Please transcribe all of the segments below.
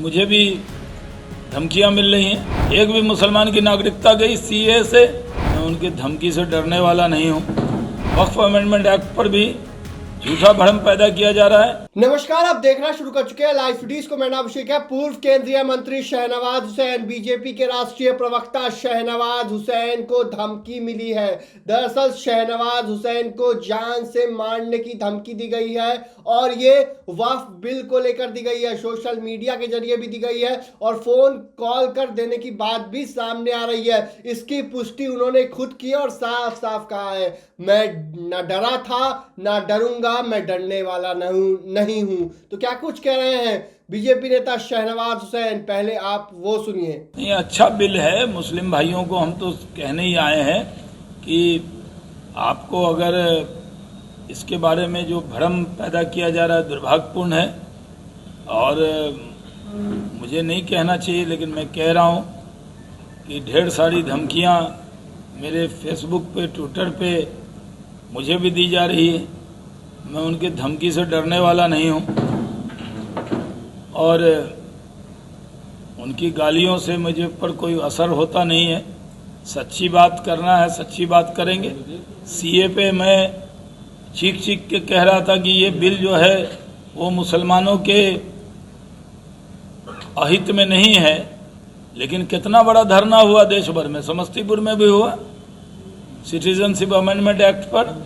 मुझे भी धमकियां मिल रही हैं। एक भी मुसलमान की नागरिकता गई सीए से, मैं उनकी धमकी से डरने वाला नहीं हूं। वक्फ अमेंडमेंट एक्ट पर भी झूठा भ्रम पैदा किया जा रहा है। नमस्कार, आप देखना शुरू कर चुके हैं लाइव फीडीज को। मैं नाम अभिषेक है। पूर्व केंद्रीय मंत्री शहनवाज हुसैन, बीजेपी के राष्ट्रीय प्रवक्ता शहनवाज हुसैन को धमकी मिली है। दरअसल शहनवाज हुसैन को जान से मारने की धमकी दी गई है और ये वक्फ बिल को लेकर दी गई है। सोशल मीडिया के जरिए भी दी गई है और फोन कॉल कर देने की बात भी सामने आ रही है। इसकी पुष्टि उन्होंने खुद की और साफ साफ कहा है, मैं न डरा था न डरूंगा, मैं डरने वाला नहीं हूं। तो क्या कुछ कह रहे हैं बीजेपी नेता शहनवाज हुसैन, पहले आप वो सुनिए। ये अच्छा बिल है। मुस्लिम भाइयों को हम तो कहने ही आए हैं कि आपको अगर इसके बारे में जो भ्रम पैदा किया जा रहा है दुर्भाग्यपूर्ण है और मुझे नहीं कहना चाहिए, लेकिन मैं कह रहा हूं कि ढेर सारी धमकियां मेरे फेसबुक पे, ट्विटर पे मुझे भी दी जा रही है। मैं उनकी धमकी से डरने वाला नहीं हूं और उनकी गालियों से मुझे पर कोई असर होता नहीं है। सच्ची बात करना है, सच्ची बात करेंगे। सीए पे मैं चीख चीख के कह रहा था कि ये बिल जो है वो मुसलमानों के अहित में नहीं है, लेकिन कितना बड़ा धरना हुआ देश भर में, समस्तीपुर में भी हुआ। सिटीजनशिप अमेंडमेंट एक्ट पर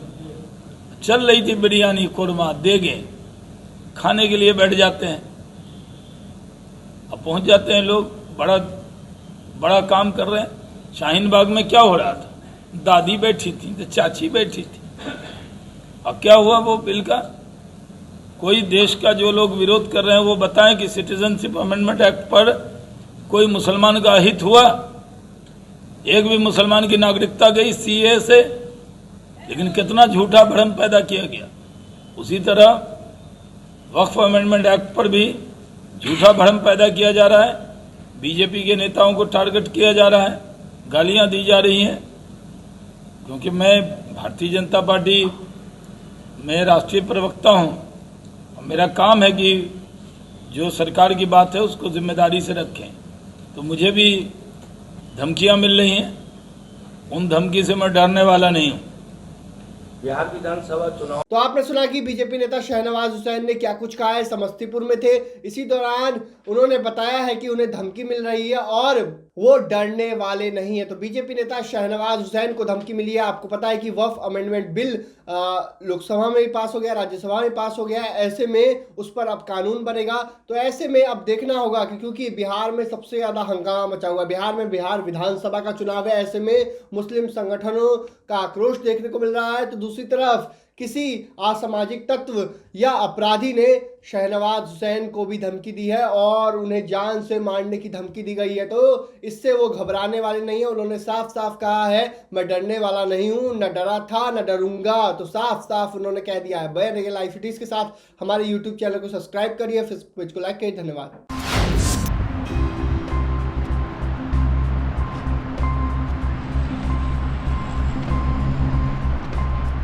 चल रही थी बिरयानी, कुरमा, देगे खाने के लिए बैठ जाते हैं। अब पहुंच जाते हैं लोग, बड़ा काम कर रहे हैं। शाहीन बाग में क्या हो रहा था, दादी बैठी थी तो चाची बैठी थी। अब क्या हुआ वो बिल का? कोई देश का जो लोग विरोध कर रहे हैं वो बताएं कि सिटीजनशिप अमेंडमेंट एक्ट पर कोई मुसलमान का अहित हुआ? एक भी मुसलमान की नागरिकता गई सीए से, लेकिन कितना झूठा भ्रम पैदा किया गया। उसी तरह वक्फ अमेंडमेंट एक्ट पर भी झूठा भ्रम पैदा किया जा रहा है। बीजेपी के नेताओं को टारगेट किया जा रहा है, गालियां दी जा रही हैं। क्योंकि मैं भारतीय जनता पार्टी में राष्ट्रीय प्रवक्ता हूं और मेरा काम है कि जो सरकार की बात है उसको जिम्मेदारी से रखें। तो मुझे भी धमकियां मिल रही हैं, उन धमकी से मैं डरने वाला नहीं हूं। बिहार विधानसभा चुनाव तो आपने सुना कि बीजेपी नेता शहनवाज हुसैन ने क्या कुछ कहा है। समस्तीपुर में थे, इसी दौरान उन्होंने बताया है कि उन्हें धमकी मिल रही है और वो डरने वाले नहीं है। तो बीजेपी नेता शहनवाज हुसैन को धमकी मिली है। आपको पता है कि वक्फ अमेंडमेंट बिल लोकसभा में भी पास हो गया, राज्यसभा में पास हो गया है। ऐसे में उस पर अब कानून बनेगा। तो ऐसे में अब देखना होगा कि क्योंकि बिहार में सबसे ज्यादा हंगामा मचा हुआ है, बिहार विधानसभा का चुनाव है। ऐसे में मुस्लिम संगठनों का आक्रोश देखने को मिल रहा है। तो दूसरी तरफ किसी असामाजिक तत्व या अपराधी ने शहनवाज हुसैन को भी धमकी दी है और उन्हें जान से मारने की धमकी दी गई है। तो इससे वो घबराने वाले नहीं है। उन्होंने साफ साफ कहा है, मैं डरने वाला नहीं हूं, न डरा था न डरूंगा। तो साफ साफ उन्होंने कह दिया है। बने रहिए लाइव फीडीज के साथ। हमारे यूट्यूब चैनल को सब्सक्राइब करिए, फेसबुक पेज को लाइक करिए। धन्यवाद।